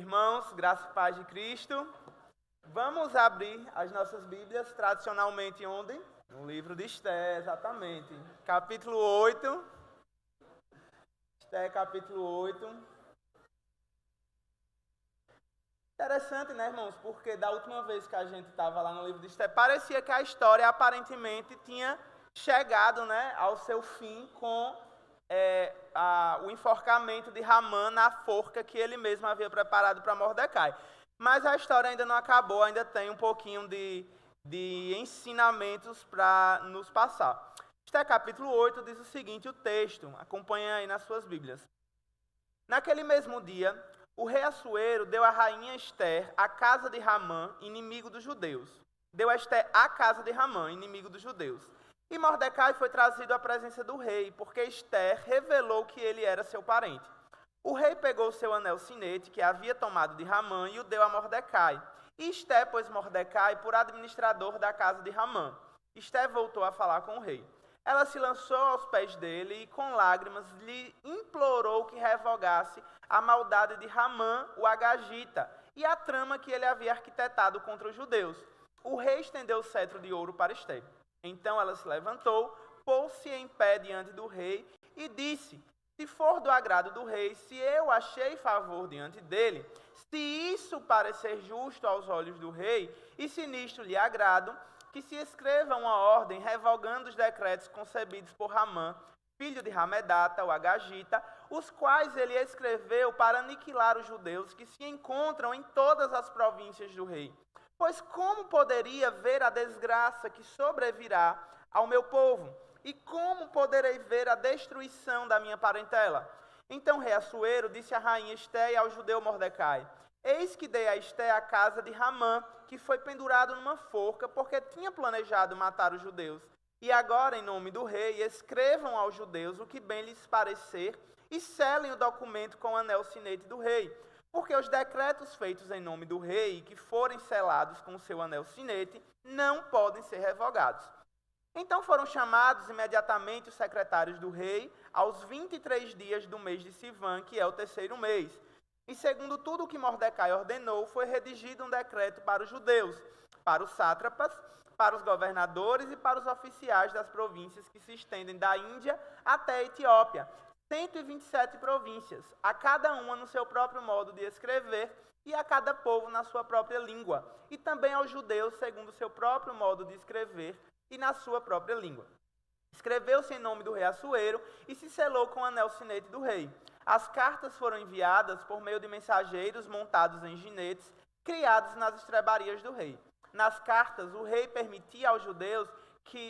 irmãos, graça e paz de Cristo. Vamos abrir as nossas Bíblias, tradicionalmente onde? No livro de Esté, exatamente. Capítulo 8. Esté, capítulo 8. Interessante, né, irmãos? Porque da última vez que a gente estava lá no livro de Esté, parecia que a história aparentemente tinha chegado, né, ao seu fim com o enforcamento de Ramã na forca que ele mesmo havia preparado para Mordecai. Mas a história ainda não acabou, ainda tem um pouquinho de ensinamentos para nos passar. Este capítulo 8 diz o seguinte, o texto, acompanha aí nas suas Bíblias. Naquele mesmo dia, o rei Assuero deu a rainha Ester a casa de Ramã, inimigo dos judeus. Deu a Ester a casa de Ramã, inimigo dos judeus. E Mordecai foi trazido à presença do rei, porque Ester revelou que ele era seu parente. O rei pegou seu anel sinete, que havia tomado de Ramã, e o deu a Mordecai. E Ester pôs Mordecai por administrador da casa de Ramã. Ester voltou a falar com o rei. Ela se lançou aos pés dele e, com lágrimas, lhe implorou que revogasse a maldade de Ramã, o Agagita, e a trama que ele havia arquitetado contra os judeus. O rei estendeu o cetro de ouro para Ester. Então ela se levantou, pôs-se em pé diante do rei e disse: se for do agrado do rei, se eu achei favor diante dele, se isso parecer justo aos olhos do rei, e se nisto lhe agrado, que se escreva uma ordem revogando os decretos concebidos por Ramã, filho de Ramedata, o Agagita, os quais ele escreveu para aniquilar os judeus que se encontram em todas as províncias do rei. Pois como poderia ver a desgraça que sobrevirá ao meu povo? E como poderei ver a destruição da minha parentela? Então o rei Assuero disse à rainha Ester e ao judeu Mordecai: eis que dei a Ester a casa de Ramã, que foi pendurado numa forca, porque tinha planejado matar os judeus. E agora, em nome do rei, escrevam aos judeus o que bem lhes parecer e selem o documento com o anel sinete do rei. Porque os decretos feitos em nome do rei, que forem selados com o seu anel sinete, não podem ser revogados. Então foram chamados imediatamente os secretários do rei aos 23 dias do mês de Sivan, que é o terceiro mês. E segundo tudo o que Mordecai ordenou, foi redigido um decreto para os judeus, para os sátrapas, para os governadores e para os oficiais das províncias que se estendem da Índia até a Etiópia. 127 províncias, a cada uma no seu próprio modo de escrever e a cada povo na sua própria língua, e também aos judeus segundo o seu próprio modo de escrever e na sua própria língua. Escreveu-se em nome do rei Assuero e se selou com o anel sinete do rei. As cartas foram enviadas por meio de mensageiros montados em jinetes, criados nas estrebarias do rei. Nas cartas, o rei permitia aos judeus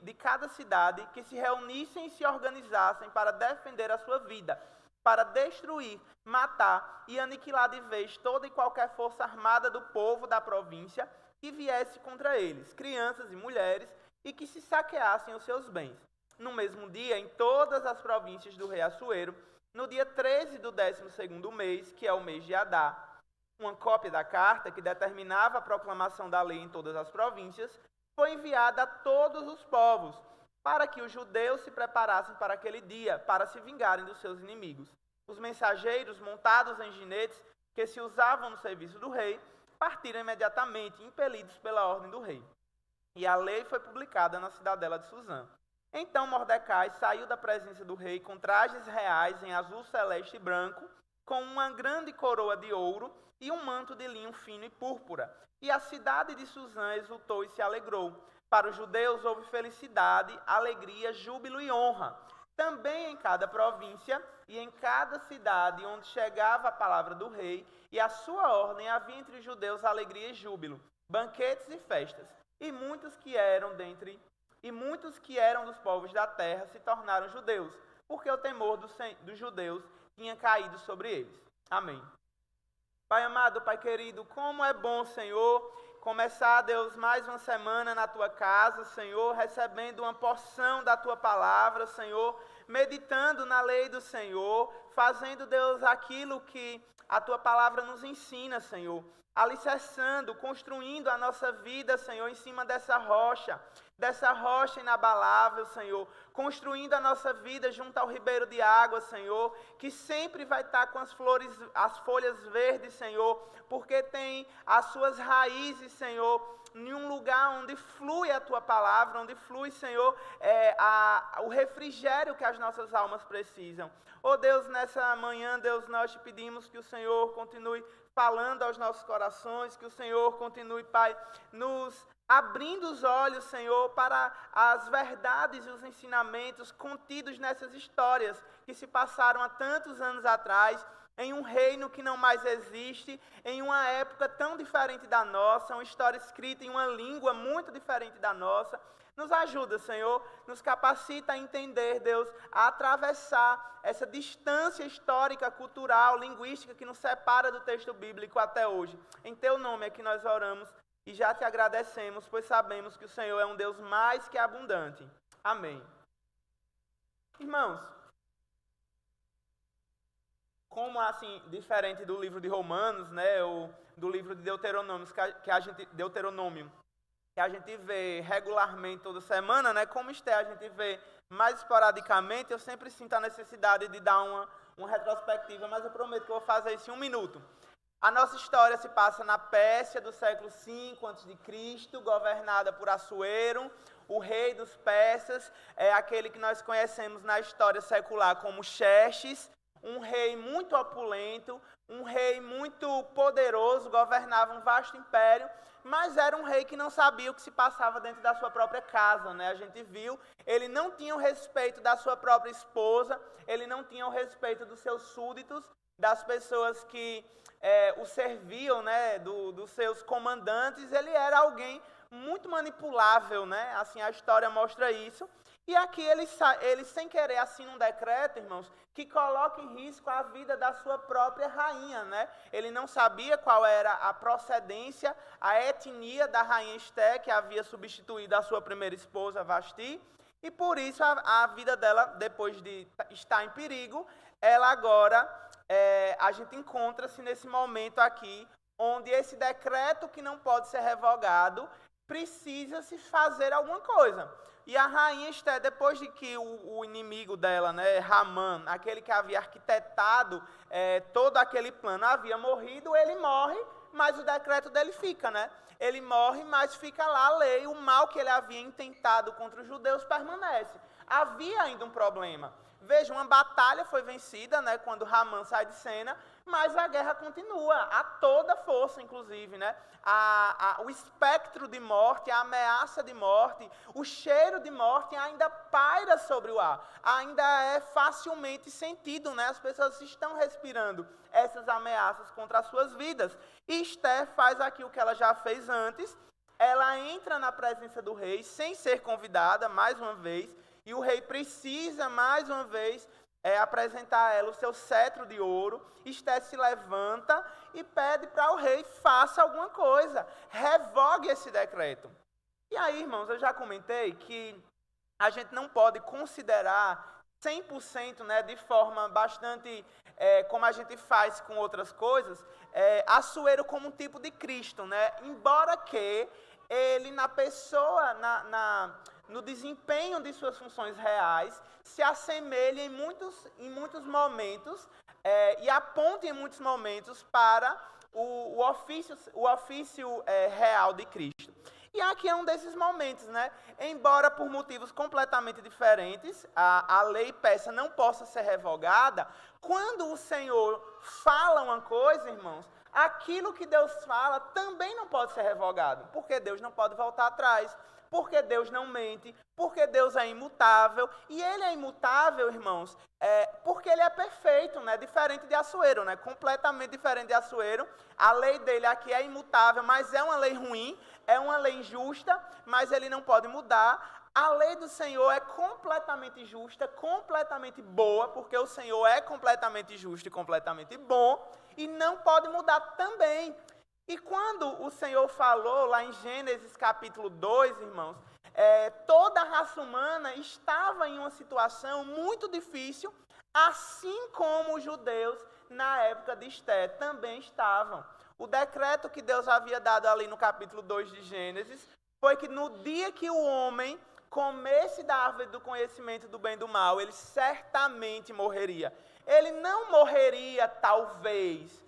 de cada cidade que se reunissem e se organizassem para defender a sua vida, para destruir, matar e aniquilar de vez toda e qualquer força armada do povo da província que viesse contra eles, crianças e mulheres, e que se saqueassem os seus bens. No mesmo dia, em todas as províncias do rei Assuero, no dia 13 do 12º mês, que é o mês de Adar, uma cópia da carta que determinava a proclamação da lei em todas as províncias, foi enviada a todos os povos, para que os judeus se preparassem para aquele dia, para se vingarem dos seus inimigos. Os mensageiros, montados em jinetes, que se usavam no serviço do rei, partiram imediatamente, impelidos pela ordem do rei. E a lei foi publicada na cidadela de Suzã. Então Mordecai saiu da presença do rei com trajes reais em azul celeste e branco, com uma grande coroa de ouro e um manto de linho fino e púrpura. E a cidade de Suzã exultou e se alegrou. Para os judeus houve felicidade, alegria, júbilo e honra. Também em cada província e em cada cidade onde chegava a palavra do rei e a sua ordem, havia entre os judeus alegria e júbilo, banquetes e festas. E muitos que eram dos povos da terra se tornaram judeus, porque o temor dos judeus tinha caído sobre eles. Amém. Pai amado, Pai querido, como é bom, Senhor, começar, Deus, mais uma semana na Tua casa, Senhor, recebendo uma porção da Tua palavra, Senhor, meditando na lei do Senhor, fazendo, Deus, aquilo que a Tua palavra nos ensina, Senhor, alicerçando, construindo a nossa vida, Senhor, em cima dessa rocha. dessa rocha inabalável, Senhor, construindo a nossa vida junto ao ribeiro de água, Senhor, que sempre vai estar com as folhas verdes, Senhor, porque tem as suas raízes, Senhor, em um lugar onde flui a Tua palavra, onde flui, Senhor, o refrigério que as nossas almas precisam. Oh Deus, nessa manhã, Deus, nós te pedimos que o Senhor continue falando aos nossos corações, que o Senhor continue, Pai, nos abrindo os olhos, Senhor, para as verdades e os ensinamentos contidos nessas histórias que se passaram há tantos anos atrás, em um reino que não mais existe, em uma época tão diferente da nossa, uma história escrita em uma língua muito diferente da nossa. Nos ajuda, Senhor, nos capacita a entender, Deus, a atravessar essa distância histórica, cultural, linguística que nos separa do texto bíblico até hoje. Em Teu nome é que nós oramos e já te agradecemos, pois sabemos que o Senhor é um Deus mais que abundante. Amém. Irmãos, como assim, diferente do livro de Romanos, né, ou do livro de Deuteronômio, que a gente vê regularmente toda semana, né, como Esther a gente vê mais esporadicamente, eu sempre sinto a necessidade de dar uma retrospectiva, mas eu prometo que eu vou fazer isso em 1 minuto. A nossa história se passa na Pérsia do século V a.C., governada por Assuero, o rei dos persas, é aquele que nós conhecemos na história secular como Xerxes, um rei muito opulento, um rei muito poderoso, governava um vasto império, mas era um rei que não sabia o que se passava dentro da sua própria casa, né? A gente viu, ele não tinha o respeito da sua própria esposa, ele não tinha o respeito dos seus súditos, das pessoas que o serviam, né, dos seus comandantes. Ele era alguém muito manipulável, né? Assim, a história mostra isso. E aqui ele sem querer assina um decreto, irmãos, que coloca em risco a vida da sua própria rainha, né? Ele não sabia qual era a procedência, a etnia da rainha Esther, que havia substituído a sua primeira esposa, Vasti, e por isso a vida dela, depois de estar em perigo, ela agora, a gente encontra-se nesse momento aqui, onde esse decreto que não pode ser revogado, precisa se fazer alguma coisa. E a rainha Esther, depois de que o inimigo dela, né, Ramã, aquele que havia arquitetado todo aquele plano, havia morrido, ele morre, mas o decreto dele fica, né? Ele morre, mas fica lá a lei, o mal que ele havia intentado contra os judeus permanece. Havia ainda um problema. Veja, uma batalha foi vencida, né, quando Ramã sai de cena, mas a guerra continua, a toda força, inclusive, né? O espectro de morte, a ameaça de morte, o cheiro de morte ainda paira sobre o ar, ainda é facilmente sentido, né? As pessoas estão respirando essas ameaças contra as suas vidas. E Esther faz aqui o que ela já fez antes, ela entra na presença do rei sem ser convidada, mais uma vez, e o rei precisa, mais uma vez, apresentar a ela o seu cetro de ouro. Esther se levanta e pede para o rei, faça alguma coisa, revogue esse decreto. E aí, irmãos, eu já comentei que a gente não pode considerar 100%, né, de forma bastante, como a gente faz com outras coisas, Assuero como um tipo de Cristo, né? Embora que ele, na pessoa, no desempenho de suas funções reais, se assemelha em muitos momentos e aponta em muitos momentos para o ofício real de Cristo. E aqui é um desses momentos, né? Embora por motivos completamente diferentes, a lei persa não possa ser revogada, quando o Senhor fala uma coisa, irmãos, aquilo que Deus fala também não pode ser revogado, porque Deus não pode voltar atrás, porque Deus não mente, porque Deus é imutável, e Ele é imutável, irmãos, porque Ele é perfeito, né? Diferente de Assuero, né? Completamente diferente de Assuero. A lei dele aqui é imutável, mas é uma lei ruim, é uma lei injusta, mas Ele não pode mudar. A lei do Senhor é completamente justa, completamente boa, porque o Senhor é completamente justo e completamente bom, e não pode mudar também. E quando o Senhor falou lá em Gênesis capítulo 2, irmãos, toda a raça humana estava em uma situação muito difícil, assim como os judeus na época de Esther também estavam. O decreto que Deus havia dado ali no capítulo 2 de Gênesis foi que no dia que o homem comesse da árvore do conhecimento do bem e do mal, ele certamente morreria. Ele não morreria talvez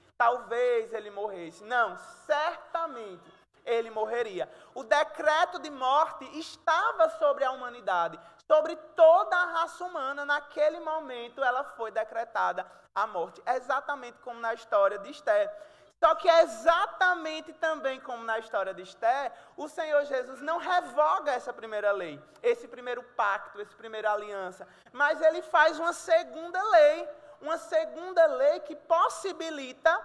ele morresse. Não, certamente ele morreria. O decreto de morte estava sobre a humanidade, sobre toda a raça humana. Naquele momento ela foi decretada a morte, exatamente como na história de Esté. Só que exatamente também como na história de Esté, o Senhor Jesus não revoga essa primeira lei, esse primeiro pacto, essa primeira aliança, mas ele faz uma segunda lei que possibilita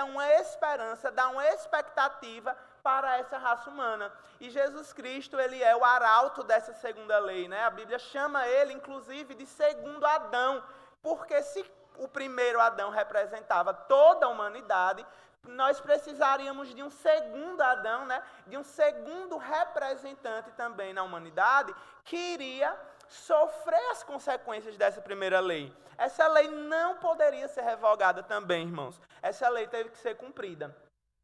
uma esperança, dá uma expectativa para essa raça humana. E Jesus Cristo, ele é o arauto dessa segunda lei, né? A Bíblia chama ele, inclusive, de segundo Adão, porque se o primeiro Adão representava toda a humanidade, nós precisaríamos de um segundo Adão, né? De um segundo representante também na humanidade, que iria sofrer as consequências dessa primeira lei. Essa lei não poderia ser revogada também, irmãos. Essa lei teve que ser cumprida.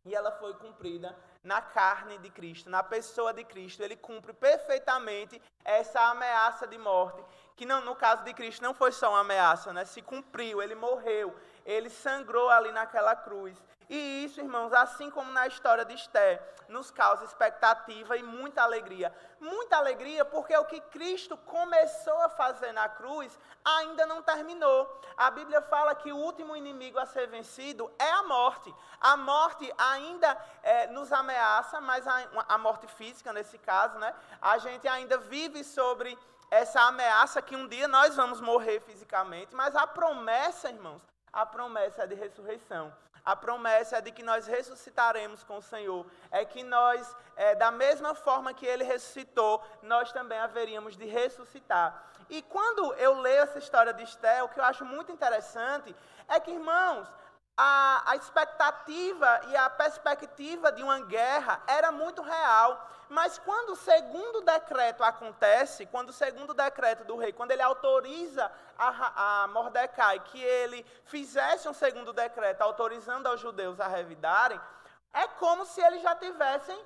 E ela foi cumprida na carne de Cristo, na pessoa de Cristo. Ele cumpre perfeitamente essa ameaça de morte, que não, no caso de Cristo não foi só uma ameaça, né? Se cumpriu, ele morreu, ele sangrou ali naquela cruz. E isso, irmãos, assim como na história de Esté, nos causa expectativa e muita alegria. Muita alegria porque o que Cristo começou a fazer na cruz ainda não terminou. A Bíblia fala que o último inimigo a ser vencido é a morte. A morte ainda nos ameaça, mas a morte física nesse caso, né? A gente ainda vive sobre essa ameaça que um dia nós vamos morrer fisicamente, mas a promessa, irmãos, a promessa é de ressurreição. A promessa é de que nós ressuscitaremos com o Senhor. É que nós, da mesma forma que Ele ressuscitou, nós também haveríamos de ressuscitar. E quando eu leio essa história de Esté, o que eu acho muito interessante é que, irmãos, a expectativa e a perspectiva de uma guerra era muito real. Mas quando o segundo decreto acontece, quando o segundo decreto do rei, quando ele autoriza a Mordecai que ele fizesse um segundo decreto autorizando aos judeus a revidarem, é como se eles já tivessem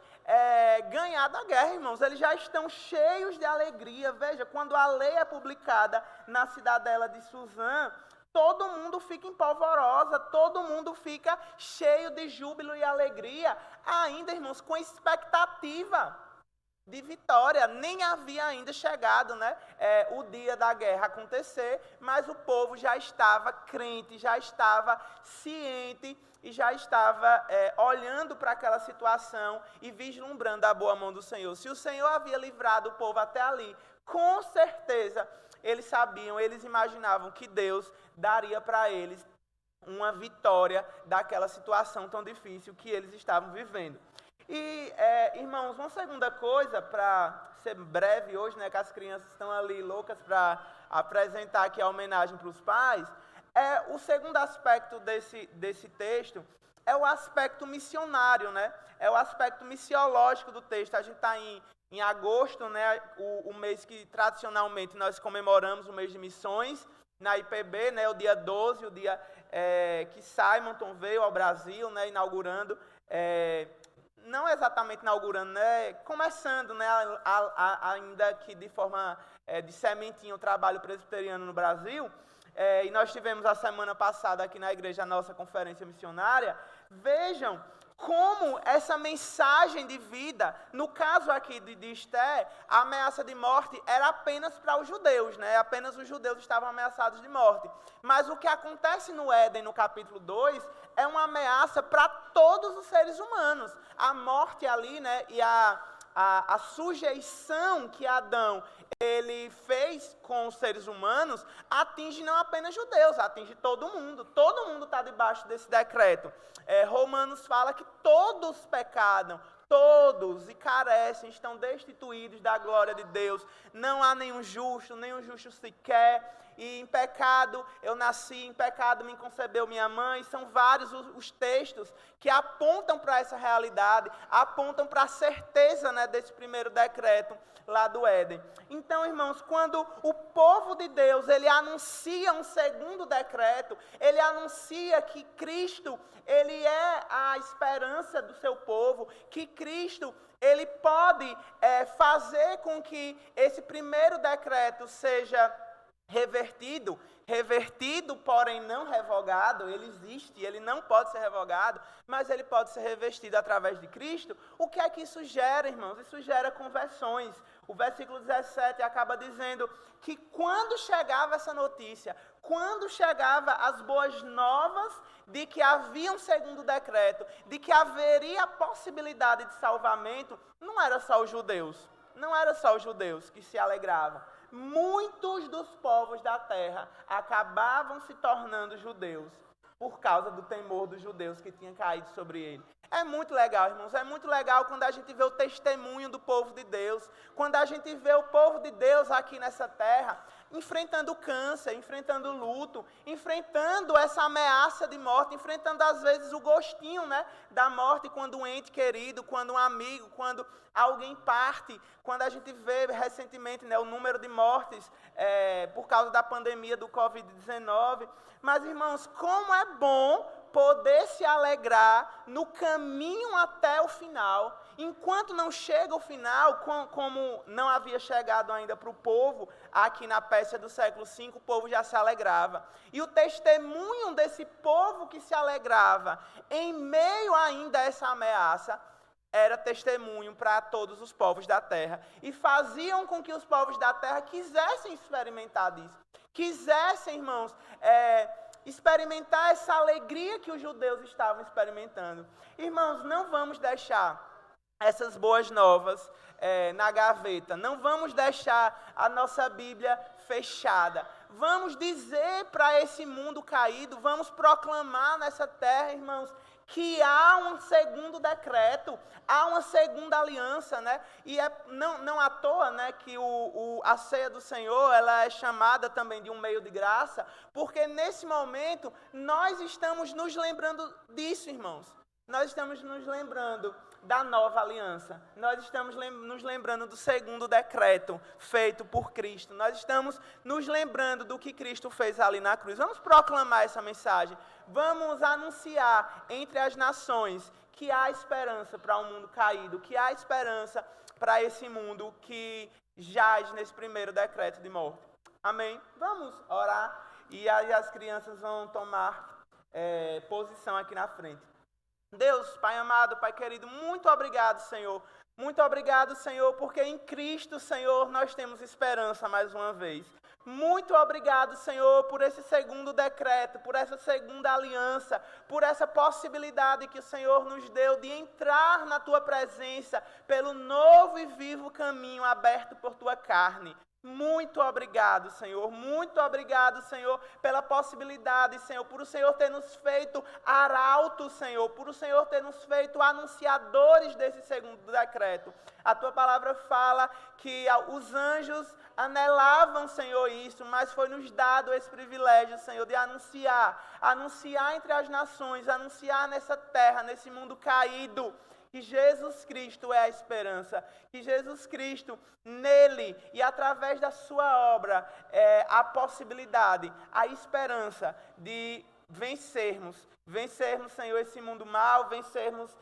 ganhado a guerra, irmãos. Eles já estão cheios de alegria. Veja, quando a lei é publicada na cidadela de Suzã, todo mundo fica em polvorosa, todo mundo fica cheio de júbilo e alegria, ainda, irmãos, com expectativa de vitória. Nem havia ainda chegado, né, o dia da guerra acontecer, mas o povo já estava crente, já estava ciente e já estava olhando para aquela situação e vislumbrando a boa mão do Senhor. Se o Senhor havia livrado o povo até ali, com certeza eles sabiam, eles imaginavam que Deus daria para eles uma vitória daquela situação tão difícil que eles estavam vivendo. E, irmãos, uma segunda coisa, para ser breve hoje, né, que as crianças estão ali loucas para apresentar aqui a homenagem para os pais, o segundo aspecto desse texto é o aspecto missionário, né? É o aspecto missiológico do texto. A gente está em agosto, né, o mês que tradicionalmente nós comemoramos o mês de missões, na IPB, né, o dia 12, o dia que Simonton veio ao Brasil, né, inaugurando, não exatamente inaugurando, né, começando, né, ainda que de forma de sementinha o trabalho presbiteriano no Brasil, e nós tivemos a semana passada aqui na igreja a nossa conferência missionária. Vejam como essa mensagem de vida, no caso aqui de Esté, a ameaça de morte era apenas para os judeus, né? Apenas os judeus estavam ameaçados de morte. Mas o que acontece no Éden, no capítulo 2, é uma ameaça para todos os seres humanos. A morte ali, né, e a sujeição que Adão ele fez com os seres humanos atinge não apenas judeus, atinge todo mundo está debaixo desse decreto. Romanos fala que todos pecaram, todos e carecem, estão destituídos da glória de Deus, não há nenhum justo sequer, e em pecado eu nasci, em pecado me concebeu minha mãe. São vários os textos que apontam para essa realidade, apontam para a certeza, né, desse primeiro decreto lá do Éden. Então, irmãos, quando o povo de Deus, ele anuncia um segundo decreto, ele anuncia que Cristo, ele é a esperança do seu povo, que Cristo, ele pode fazer com que esse primeiro decreto seja revertido, porém não revogado. Ele existe, ele não pode ser revogado, mas ele pode ser revestido através de Cristo. O que é que isso gera, irmãos? Isso gera conversões. O versículo 17 acaba dizendo que quando chegava essa notícia, quando chegava as boas novas de que havia um segundo decreto, de que haveria a possibilidade de salvamento, não era só os judeus que se alegravam. Muitos dos povos da terra acabavam se tornando judeus por causa do temor dos judeus que tinha caído sobre ele. É muito legal, irmãos, é muito legal quando a gente vê o testemunho do povo de Deus, quando a gente vê o povo de Deus aqui nessa terra, enfrentando câncer, enfrentando luto, enfrentando essa ameaça de morte, enfrentando às vezes o gostinho, né, da morte, quando um ente querido, quando um amigo, quando alguém parte, quando a gente vê recentemente, né, o número de mortes por causa da pandemia do Covid-19. Mas, irmãos, como é bom poder se alegrar no caminho até o final. Enquanto não chega o final, como não havia chegado ainda para o povo, aqui na Pérsia do século V, o povo já se alegrava. E o testemunho desse povo que se alegrava, em meio ainda a essa ameaça, era testemunho para todos os povos da terra. E faziam com que os povos da terra quisessem experimentar disso. Quisessem, irmãos, experimentar essa alegria que os judeus estavam experimentando. Irmãos, não vamos deixar essas boas novas na gaveta. Não vamos deixar a nossa Bíblia fechada. Vamos dizer para esse mundo caído, vamos proclamar nessa terra, irmãos, que há um segundo decreto, há uma segunda aliança, né? E não à toa, né, que a ceia do Senhor, ela é chamada também de um meio de graça, porque nesse momento nós estamos nos lembrando disso, irmãos. Nós estamos nos lembrando da nova aliança. Nós estamos nos lembrando do segundo decreto feito por Cristo. Nós estamos nos lembrando do que Cristo fez ali na cruz. Vamos proclamar essa mensagem. Vamos anunciar entre as nações que há esperança para um mundo caído, que há esperança para esse mundo que jaz nesse primeiro decreto de morte. Amém? Vamos orar e aí as crianças vão tomar posição aqui na frente. Deus, Pai amado, Pai querido, muito obrigado, Senhor. Muito obrigado, Senhor, porque em Cristo, Senhor, nós temos esperança mais uma vez. Muito obrigado, Senhor, por esse segundo decreto, por essa segunda aliança, por essa possibilidade que o Senhor nos deu de entrar na Tua presença pelo novo e vivo caminho aberto por Tua carne. Muito obrigado, Senhor. Muito obrigado, Senhor, pela possibilidade, Senhor, por o Senhor ter nos feito arautos, Senhor, por o Senhor ter nos feito anunciadores desse segundo decreto. A Tua palavra fala que os anjos anelavam, Senhor, isso, mas foi nos dado esse privilégio, Senhor, de anunciar entre as nações, anunciar nessa terra, nesse mundo caído, que Jesus Cristo é a esperança, que Jesus Cristo, nele e através da sua obra, é a possibilidade, a esperança de vencermos, Senhor, esse mundo mal, vencermos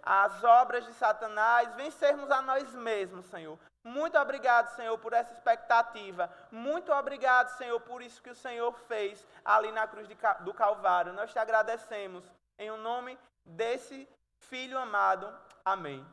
as obras de Satanás, vencermos a nós mesmos, Senhor. Muito obrigado, Senhor, por essa expectativa. Muito obrigado, Senhor, por isso que o Senhor fez ali na cruz do Calvário. Nós te agradecemos. Em o nome desse Filho amado. Amém.